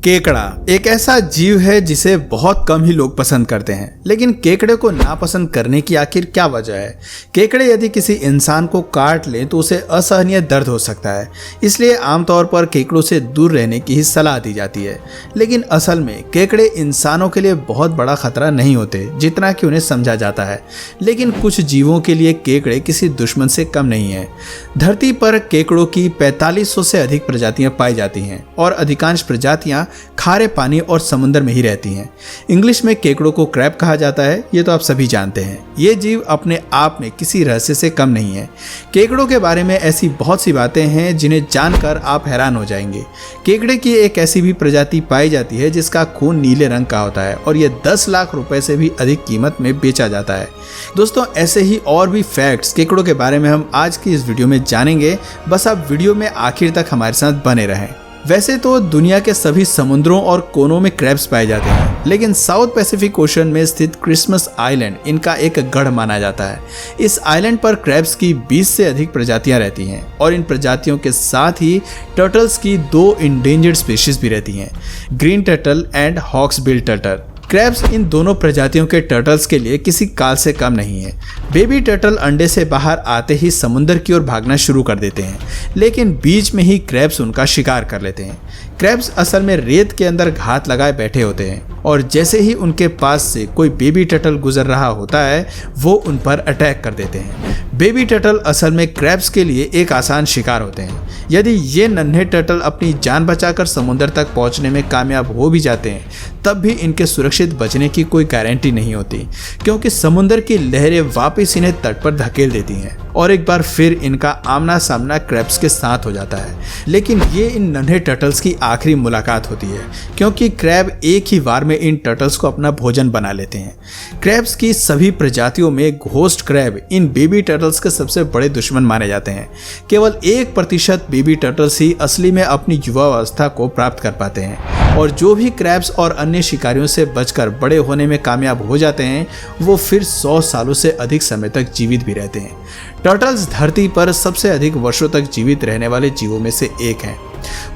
केकड़ा एक ऐसा जीव है जिसे बहुत कम ही लोग पसंद करते हैं, लेकिन केकड़े को नापसंद करने की आखिर क्या वजह है। केकड़े यदि किसी इंसान को काट ले तो उसे असहनीय दर्द हो सकता है, इसलिए आमतौर पर केकड़ों से दूर रहने की ही सलाह दी जाती है। लेकिन असल में केकड़े इंसानों के लिए बहुत बड़ा खतरा नहीं होते जितना कि उन्हें समझा जाता है। लेकिन कुछ जीवों के लिए केकड़े किसी दुश्मन से कम नहीं है। धरती पर केकड़ों की 4500 से अधिक प्रजातियां पाई जाती हैं और अधिकांश प्रजातियां खारे पानी और समुद्र में ही रहती हैं। इंग्लिश में केकड़ों को क्रैब कहा जाता है, ये तो आप सभी जानते हैं। ये जीव अपने आप में किसी रहस्य से कम नहीं है। केकड़ों के बारे में ऐसी बहुत सी बातें हैं जिन्हें जानकर आप हैरान हो जाएंगे। केकड़े की एक ऐसी भी प्रजाति पाई जाती है जिसका खून नीले रंग का होता है और यह 10 लाख रुपए से भी अधिक कीमत में बेचा जाता है। दोस्तों, ऐसे ही और भी फैक्ट्स केकड़ों के बारे में हम आज की इस वीडियो में जानेंगे। बस आप वीडियो में आखिर तक हमारे साथ बने रहें। वैसे तो दुनिया के सभी समुद्रों और कोनों में क्रैब्स पाए जाते हैं, लेकिन साउथ पैसिफिक ओशन में स्थित क्रिसमस आइलैंड इनका एक गढ़ माना जाता है। इस आइलैंड पर क्रैब्स की 20 से अधिक प्रजातियां रहती हैं और इन प्रजातियों के साथ ही टर्टल्स की 2 इंडेंजर्ड स्पीशीज भी रहती हैं, green turtle and hawksbill turtle. Crabs इन दोनों प्रजातियों के टर्टल्स के लिए किसी काल से कम नहीं है। बेबी टर्टल अंडे से बाहर आते ही समुद्र की ओर भागना शुरू कर देते हैं, लेकिन बीच में ही क्रैब्स उनका शिकार कर लेते हैं। क्रैब्स असल में रेत के अंदर घात लगाए बैठे होते हैं और जैसे ही उनके पास से कोई बेबी टर्टल गुजर रहा होता है वो उन पर अटैक कर देते हैं। बेबी टर्टल असल में क्रैब्स के लिए एक आसान शिकार होते हैं। यदि ये नन्हे टर्टल अपनी जान बचाकर समुद्र तक पहुंचने में कामयाब हो भी जाते हैं, तब भी इनके सुरक्षित बचने की कोई गारंटी नहीं होती, क्योंकि समुद्र की लहरें वापस इन्हें तट पर धकेल देती हैं और एक बार फिर इनका आमना सामना क्रैब्स के साथ हो जाता है। लेकिन ये इन नन्हे टर्टल्स की आखिरी मुलाकात होती है, क्योंकि क्रैब एक ही बार में इन टर्टल्स को अपना भोजन बना लेते हैं। क्रैब्स की सभी प्रजातियों में ghost crab in baby turtles के सबसे बड़े दुश्मन माने जाते हैं। केवल 1% बेबी टर्टल्स ही असली में अपनी युवावस्था को प्राप्त कर पाते हैं और जो भी क्रैब्स और अन्य शिकारियों से बचकर बड़े होने में कामयाब हो जाते हैं वो फिर 100 सालों से अधिक समय तक जीवित भी रहते हैं। टर्टल्स धरती पर सबसे अधिक वर्षों तक जीवित रहने वाले जीवों में से एक हैं।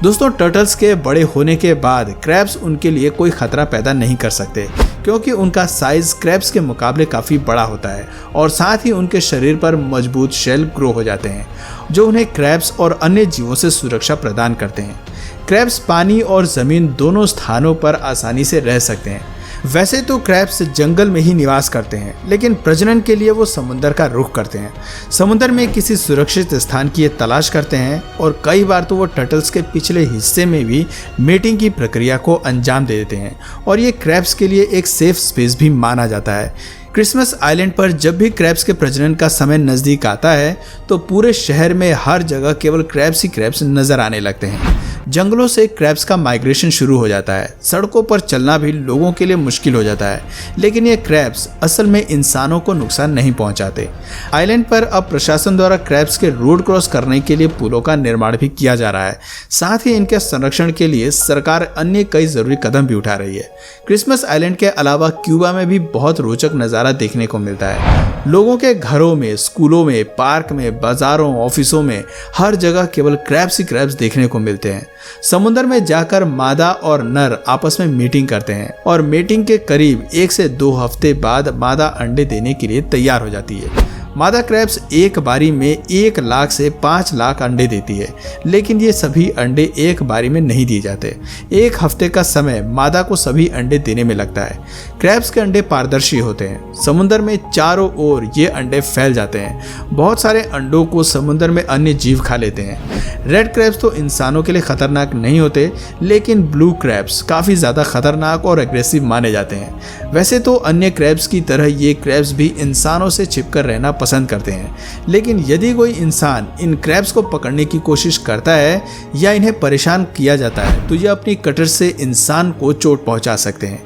दोस्तों, टर्टल्स के बड़े होने के बाद क्रैब्स उनके लिए कोई खतरा पैदा नहीं कर सकते, क्योंकि उनका साइज क्रैब्स के मुकाबले काफ़ी बड़ा होता है और साथ ही उनके शरीर पर मजबूत शेल ग्रो हो जाते हैं जो उन्हें क्रैब्स और अन्य जीवों से सुरक्षा प्रदान करते हैं। क्रैब्स पानी और ज़मीन दोनों स्थानों पर आसानी से रह सकते हैं। वैसे तो क्रैब्स जंगल में ही निवास करते हैं, लेकिन प्रजनन के लिए वो समुद्र का रुख करते हैं। समुद्र में किसी सुरक्षित स्थान की तलाश करते हैं और कई बार तो वो टर्टल्स के पिछले हिस्से में भी मेटिंग की प्रक्रिया को अंजाम दे देते हैं और ये क्रैब्स के लिए एक सेफ स्पेस भी माना जाता है। क्रिसमस आइलैंड पर जब भी क्रैब्स के प्रजनन का समय नज़दीक आता है तो पूरे शहर में हर जगह केवल क्रैब्स ही क्रैब्स नजर आने लगते हैं। जंगलों से क्रैब्स का माइग्रेशन शुरू हो जाता है। सड़कों पर चलना भी लोगों के लिए मुश्किल हो जाता है, लेकिन ये क्रैब्स असल में इंसानों को नुकसान नहीं पहुंचाते। आइलैंड पर अब प्रशासन द्वारा क्रैब्स के रोड क्रॉस करने के लिए पुलों का निर्माण भी किया जा रहा है। साथ ही इनके संरक्षण के लिए सरकार अन्य कई जरूरी कदम भी उठा रही है। क्रिसमस आइलैंड के अलावा क्यूबा में भी बहुत रोचक नज़ारा देखने को मिलता है। लोगों के घरों में, स्कूलों में, पार्क में, बाजारों, ऑफिसों में हर जगह केवल क्रैब्स ही क्रैब्स देखने को मिलते हैं। समुद्र में जाकर मादा और नर आपस में मीटिंग करते हैं और मीटिंग के करीब 1 से 2 हफ्ते बाद मादा अंडे देने के लिए तैयार हो जाती है। मादा क्रैब्स एक बारी में 1 लाख से 5 लाख अंडे देती है, लेकिन ये सभी अंडे एक बारी में नहीं दिए जाते। 1 हफ्ते का समय मादा को सभी अंडे देने में लगता है। क्रैब्स के अंडे पारदर्शी होते हैं। समुद्र में चारों ओर ये अंडे फैल जाते हैं। बहुत सारे अंडों को समुद्र में अन्य जीव खा लेते हैं। रेड क्रैब्स तो इंसानों के लिए खतरनाक नहीं होते, लेकिन ब्लू क्रैब्स काफ़ी ज़्यादा खतरनाक और एग्रेसिव माने जाते हैं। वैसे तो अन्य क्रैब्स की तरह ये क्रैब्स भी इंसानों से छिपकर रहना पसंद करते हैं, लेकिन यदि कोई इंसान इन क्रैब्स को पकड़ने की कोशिश करता है या इन्हें परेशान किया जाता है तो ये अपनी कटर से इंसान को चोट पहुंचा सकते हैं।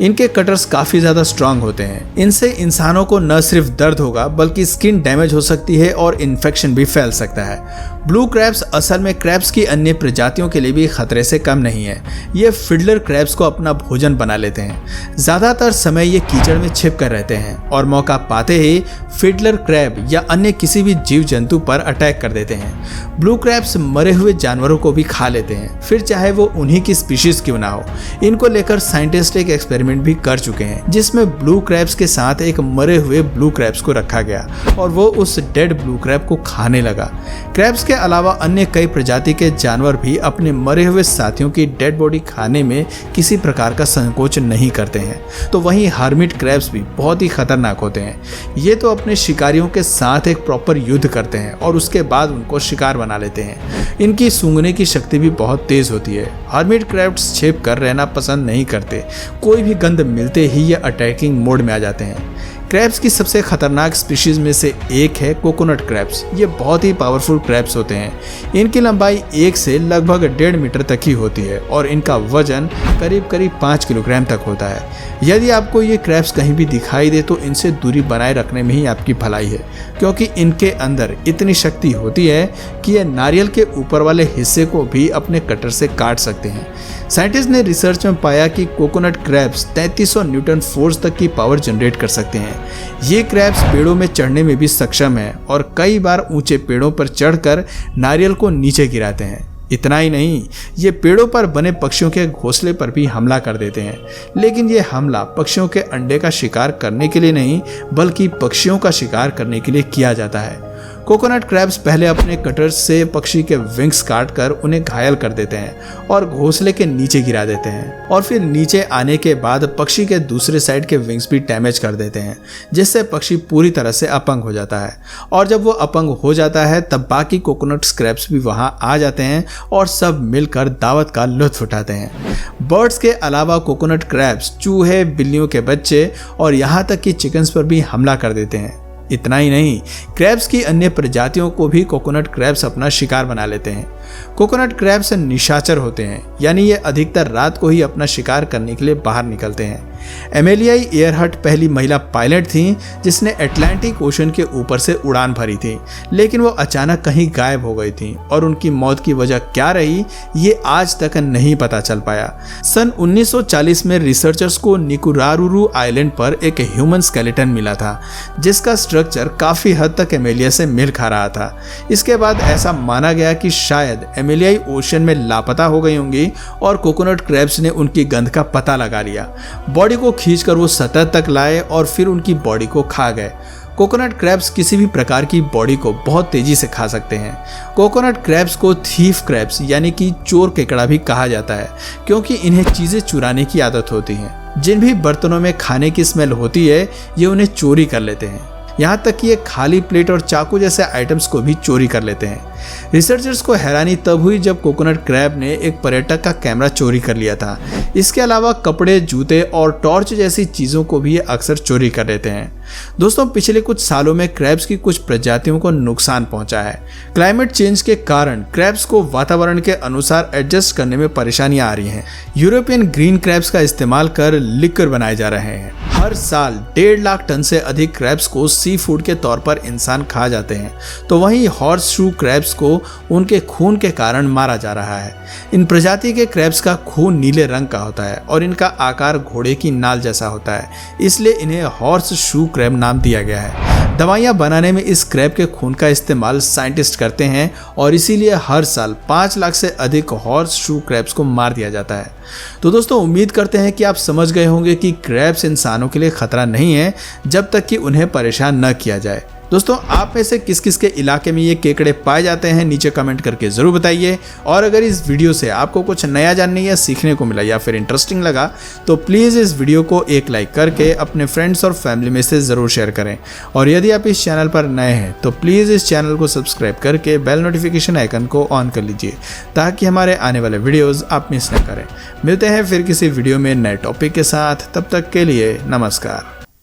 इनके कटर्स काफ़ी ज़्यादा स्ट्रांग होते हैं। इनसे इंसानों को न सिर्फ दर्द होगा बल्कि स्किन डैमेज हो सकती है और इन्फेक्शन भी फैल सकता है। ब्लू क्रैब्स असल में क्रैब्स की अन्य प्रजातियों के लिए भी खतरे से कम नहीं है। ये फिडलर क्रैब्स को अपना भोजन बना लेते हैं। ज़्यादातर समय ये कीचड़ में छिप कर रहते हैं और मौका पाते ही फिडलर क्रैब या अन्य किसी भी जीव जंतु पर अटैक कर देते हैं। ब्लू क्रैब्स मरे हुए जानवरों को भी खा लेते हैं, फिर चाहे वो उन्हीं की स्पीशीज क्यों ना हो। इनको लेकर साइंटिस्ट एक एक्सपेरिमेंट भी कर चुके हैं जिसमें ब्लू क्रैब्स के साथ एक मरे हुए ब्लू क्रैब्स को रखा गया और वो उस डेड ब्लू क्रैब को खाने लगा। क्रैब्स के अलावा अन्य कई प्रजाति के जानवर भी अपने मरे हुए साथियों की डेड बॉडी खाने में किसी प्रकार का संकोच नहीं करते हैं। तो वहीं हर्मिट क्रैब्स भी बहुत ही खतरनाक होते हैं। ये तो अपने शिकारियों के साथ एक प्रॉपर युद्ध करते हैं और उसके बाद उनको शिकार बना लेते हैं। इनकी सूंघने की शक्ति भी बहुत तेज होती है। हर्मिट क्रैब्स छिप कर रहना पसंद नहीं करते। कोई भी गंध मिलते ही ये अटैकिंग मोड में आ जाते हैं। क्रैब्स की सबसे खतरनाक स्पीशीज में से एक है कोकोनट क्रैब्स। ये बहुत ही पावरफुल क्रैब्स होते हैं। इनकी लंबाई 1 से लगभग 1.5 मीटर तक ही होती है और इनका वजन करीब 5 किलोग्राम तक होता है। यदि आपको ये क्रैब्स कहीं भी दिखाई दे तो इनसे दूरी बनाए रखने में ही आपकी भलाई है, क्योंकि इनके अंदर इतनी शक्ति होती है कि ये नारियल के ऊपर वाले हिस्से को भी अपने कटर से काट सकते हैं। साइंटिस्ट ने रिसर्च में पाया कि कोकोनट क्रैब्स 3300 न्यूटन फोर्स तक की पावर जनरेट कर सकते हैं। ये क्रैब्स पेड़ों में चढ़ने में भी सक्षम हैं और कई बार ऊंचे पेड़ों पर चढ़कर नारियल को नीचे गिराते हैं। इतना ही नहीं, ये पेड़ों पर बने पक्षियों के घोंसले पर भी हमला कर देते हैं। लेकिन ये हमला पक्षियों के अंडे का शिकार करने के लिए नहीं, बल्कि पक्षियों का शिकार करने के लिए किया जाता है। कोकोनट क्रैब्स पहले अपने कटर से पक्षी के विंग्स काटकर उन्हें घायल कर देते हैं और घोंसले के नीचे गिरा देते हैं, और फिर नीचे आने के बाद पक्षी के दूसरे साइड के विंग्स भी डैमेज कर देते हैं, जिससे पक्षी पूरी तरह से अपंग हो जाता है। और जब वो अपंग हो जाता है तब बाकी कोकोनट क्रैब्स भी वहां आ जाते हैं और सब मिलकर दावत का लुत्फ उठाते हैं। बर्ड्स के अलावा कोकोनट क्रैब्स चूहे, बिल्लियों के बच्चे और यहाँ तक कि चिकन्स पर भी हमला कर देते हैं। इतना ही नहीं, क्रैब्स की अन्य प्रजातियों को भी कोकोनट क्रैब्स अपना शिकार बना लेते हैं। कोकोनट क्रैब्स निशाचर होते हैं, यानी ये अधिकतर रात को ही अपना शिकार करने के लिए बाहर निकलते हैं। एमेलियाई एयरहर्ट पहली महिला पायलट थी जिसने अटलांटिक ओशन के ऊपर से उड़ान भरी थी, लेकिन वो अचानक कहीं गायब हो गई थी और उनकी मौत की वजह क्या रही ये आज तक नहीं पता चल पाया। सन 1940 में रिसर्चर्स को निकुरारुरू आइलैंड पर एक ह्यूमन स्केलेटन मिला था जिसका स्ट्रक्चर काफी हद तक एमेलिया से मेल खा रहा था। इसके बाद ऐसा माना गया कि शायद एमेलियाई ओशन में लापता हो गई होंगी और कोकोनट क्रैब्स ने उनकी गंध का पता लगा लिया। बॉडी को खींचकर वो सतह तक लाए और फिर उनकी बॉडी को खा गए। कोकोनट क्रैब्स किसी भी प्रकार की बॉडी को बहुत तेजी से खा सकते हैं। कोकोनट क्रैब्स को थीफ क्रैब्स यानी कि चोर केकड़ा भी कहा जाता है, क्योंकि इन्हें चीजें चुराने की आदत होती है। जिन भी बर्तनों में खाने की स्मेल होती है ये उन्हें चोरी कर लेते हैं। यहाँ तक कि ये खाली प्लेट और चाकू जैसे आइटम्स को भी चोरी कर लेते हैं। रिसर्चर्स को हैरानी तब हुई जब कोकोनट क्रैब ने एक पर्यटक का कैमरा चोरी कर लिया था। इसके अलावा कपड़े, जूते और टॉर्च जैसी चीज़ों को भी ये अक्सर चोरी कर लेते हैं। दोस्तों, पिछले कुछ सालों में क्रैब्स की कुछ प्रजातियों को नुकसान पहुंचा है। क्लाइमेट चेंज के कारण क्रैब्स को वातावरण के अनुसार एडजस्ट करने में परेशानियां आ रही हैं। यूरोपियन ग्रीन क्रैब्स का इस्तेमाल कर लिक्विड बनाए जा रहे हैं। हर साल 1.5 लाख टन से अधिक क्रैब्स को सी फूड के तौर पर इंसान खा जाते हैं, तो वहीं हॉर्स शू क्रैब्स को उनके खून के कारण मारा जा रहा है। इन प्रजाति के क्रैब्स का खून नीले रंग का होता है और इनका आकार घोड़े की नाल जैसा होता है, इसलिए इन्हें हॉर्स शू क्रैब नाम दिया गया है। दवाइयां बनाने में इस क्रैब के खून का इस्तेमाल साइंटिस्ट करते हैं और इसीलिए हर साल 5 लाख से अधिक हॉर्स शू क्रैब्स को मार दिया जाता है। तो दोस्तों, उम्मीद करते हैं कि आप समझ गए होंगे कि क्रैब्स इंसानों के लिए खतरा नहीं है जब तक कि उन्हें परेशान न किया जाए। दोस्तों, आप में से किस किस के इलाके में ये केकड़े पाए जाते हैं नीचे कमेंट करके ज़रूर बताइए। और अगर इस वीडियो से आपको कुछ नया जानने या सीखने को मिला या फिर इंटरेस्टिंग लगा तो प्लीज़ इस वीडियो को एक लाइक करके अपने फ्रेंड्स और फैमिली में से ज़रूर शेयर करें। और यदि आप इस चैनल पर नए हैं तो प्लीज़ इस चैनल को सब्सक्राइब करके बेल नोटिफिकेशन आइकन को ऑन कर लीजिए ताकि हमारे आने वाले वीडियोज़ आप मिस न करें। मिलते हैं फिर किसी वीडियो में नए टॉपिक के साथ, तब तक के लिए नमस्कार।